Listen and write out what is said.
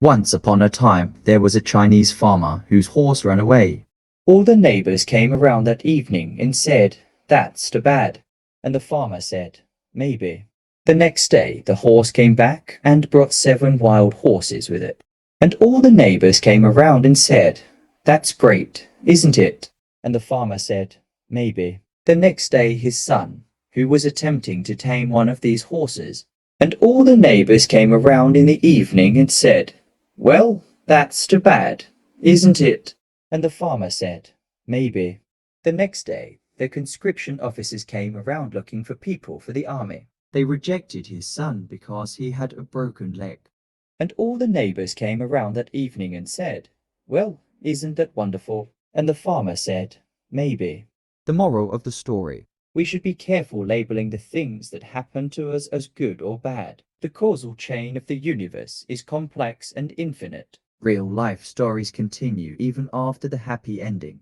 Once upon a time, there was a Chinese farmer whose horse ran away. All the neighbors came around that evening and said, "That's too bad." And the farmer said, "Maybe." The next day, the horse came back and brought 7 wild horses with it. And all the neighbors came around and said, "That's great, isn't it?" And the farmer said, "Maybe." The next day, his son, who was attempting to tame one of these horses, and all the neighbors came around in the evening and said, "Well, that's too bad, isn't it?" And the farmer said, "Maybe." The next day, the conscription officers came around looking for people for the army. They rejected his son because he had a broken leg. And all the neighbors came around that evening and said, "Well, isn't that wonderful?" And the farmer said, "Maybe." The moral of the story: we should be careful labeling the things that happen to us as good or bad. The causal chain of the universe is complex and infinite. Real life stories continue even after the happy ending.